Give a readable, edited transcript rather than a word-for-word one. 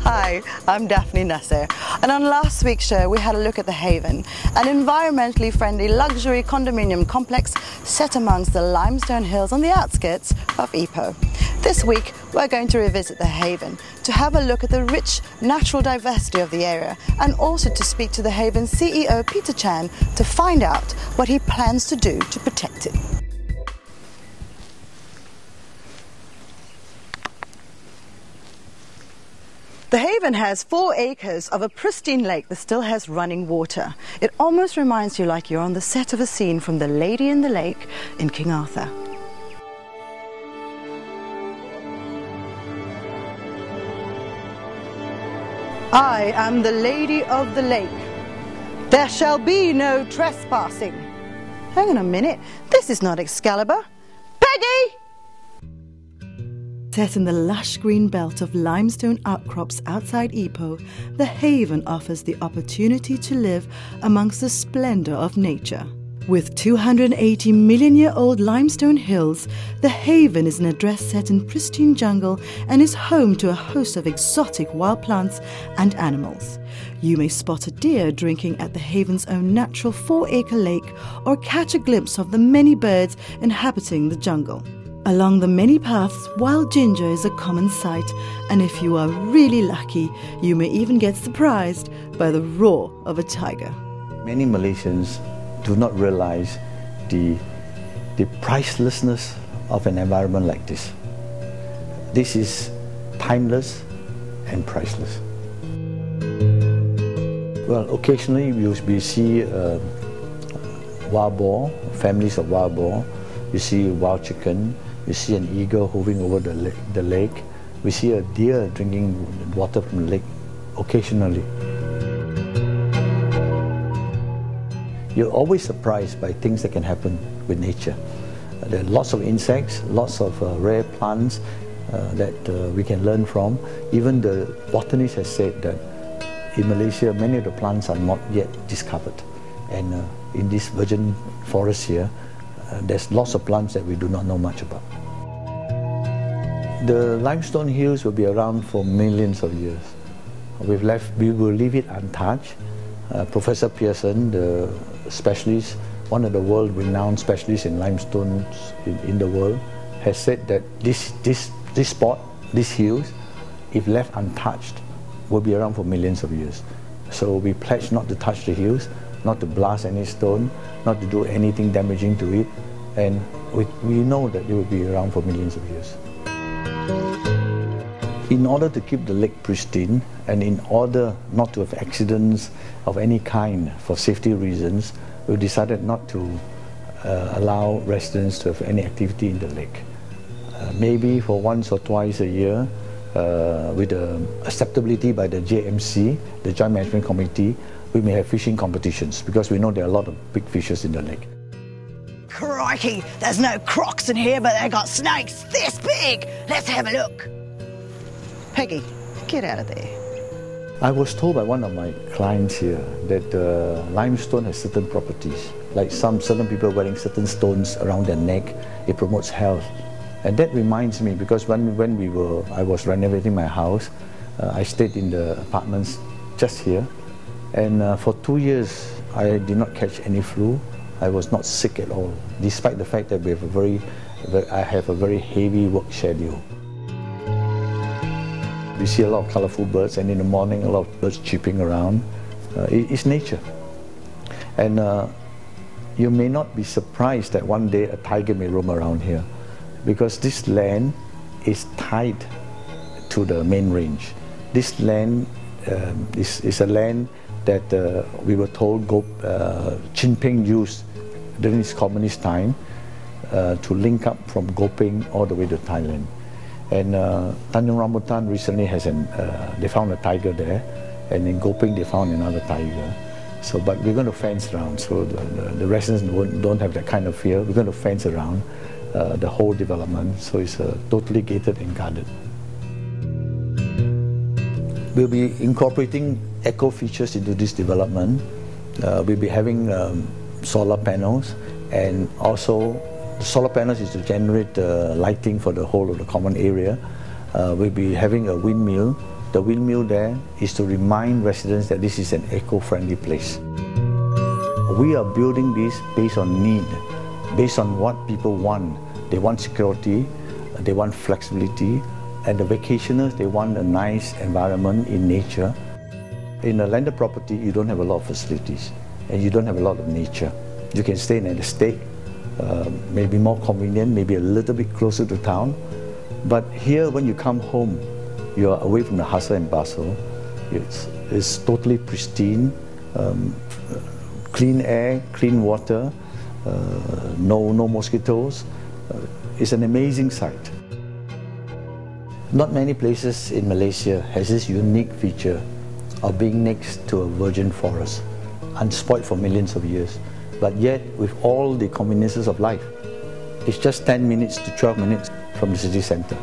Hi, I'm Daphne Nasser, and on last week's show we had a look at The Haven, an environmentally friendly luxury condominium complex set amongst the limestone hills on the outskirts of Ipoh. This week we're going to revisit The Haven to have a look at the rich natural diversity of the area, and also to speak to The Haven CEO Peter Chan to find out what he plans to do to protect it. The Haven has 4 acres of a pristine lake that still has running water. It almost reminds you like you're on the set of a scene from The Lady in the Lake in King Arthur. I am the Lady of the Lake. There shall be no trespassing. Hang on a minute, this is not Excalibur. Peggy! Set in the lush green belt of limestone outcrops outside Ipoh, The Haven offers the opportunity to live amongst the splendor of nature. With 280 million-year-old limestone hills, The Haven is an address set in pristine jungle and is home to a host of exotic wild plants and animals. You may spot a deer drinking at The Haven's own natural 4-acre lake, or catch a glimpse of the many birds inhabiting the jungle. Along the many paths, wild ginger is a common sight, and if you are really lucky, you may even get surprised by the roar of a tiger. Many Malaysians do not realize the pricelessness of an environment like this. This is timeless and priceless. Well, occasionally we see wild boar, families of wild boar. You see wild chicken. You see an eagle hovering over the lake. We see a deer drinking water from the lake occasionally. You're always surprised by things that can happen with nature. There are lots of insects, lots of rare plants that we can learn from. Even the botanist has said that in Malaysia, many of the plants are not yet discovered. And in this virgin forest here, there's lots of plants that we do not know much about. The limestone hills will be around for millions of years. We will leave it untouched. Professor Pearson, the specialist, one of the world-renowned specialists in limestones in the world, has said that this spot, these hills, if left untouched, will be around for millions of years. So we pledge not to touch the hills, not to blast any stone, not to do anything damaging to it, and we know that it will be around for millions of years. In order to keep the lake pristine, and in order not to have accidents of any kind for safety reasons, we decided not to allow residents to have any activity in the lake. Maybe for once or twice a year, with the acceptability by the JMC, the Joint Management Committee, we may have fishing competitions, because we know there are a lot of big fishes in the lake. Crikey, there's no crocs in here, but they've got snakes this big. Let's have a look. Peggy, get out of there. I was told by one of my clients here that limestone has certain properties. Like certain people wearing certain stones around their neck, it promotes health. And that reminds me, because when I was renovating my house, I stayed in the apartments just here. And for 2 years, I did not catch any flu. I was not sick at all, despite the fact that I have a very heavy work schedule. We see a lot of colorful birds, and in the morning, a lot of birds chirping around. It's nature. And you may not be surprised that one day a tiger may roam around here, because this land is tied to the main range. This land is a land that we were told Jinping used during his communist time to link up from Gopeng all the way to Thailand. And Tanjung Rambutan recently they found a tiger there, and in Gopeng they found another tiger. So, but we're going to fence around, so the residents don't have that kind of fear. We're going to fence around the whole development, so it's totally gated and guarded. We'll be incorporating eco features into this development. We'll be having solar panels, and also the solar panels is to generate lighting for the whole of the common area. We'll be having a windmill The windmill there is to remind residents that this is an eco-friendly place. We are building this based on need, based on what people want. They want security, they want flexibility, and the vacationers, they want a nice environment in nature. In a landed property, you don't have a lot of facilities, and you don't have a lot of nature. You can stay in an estate, maybe more convenient, maybe a little bit closer to town. But here, when you come home, you are away from the hustle and bustle. It's totally pristine, clean air, clean water, no mosquitoes. It's an amazing sight. Not many places in Malaysia has this unique feature of being next to a virgin forest, unspoiled for millions of years, but yet with all the conveniences of life. It's just 10 minutes to 12 minutes from the city centre.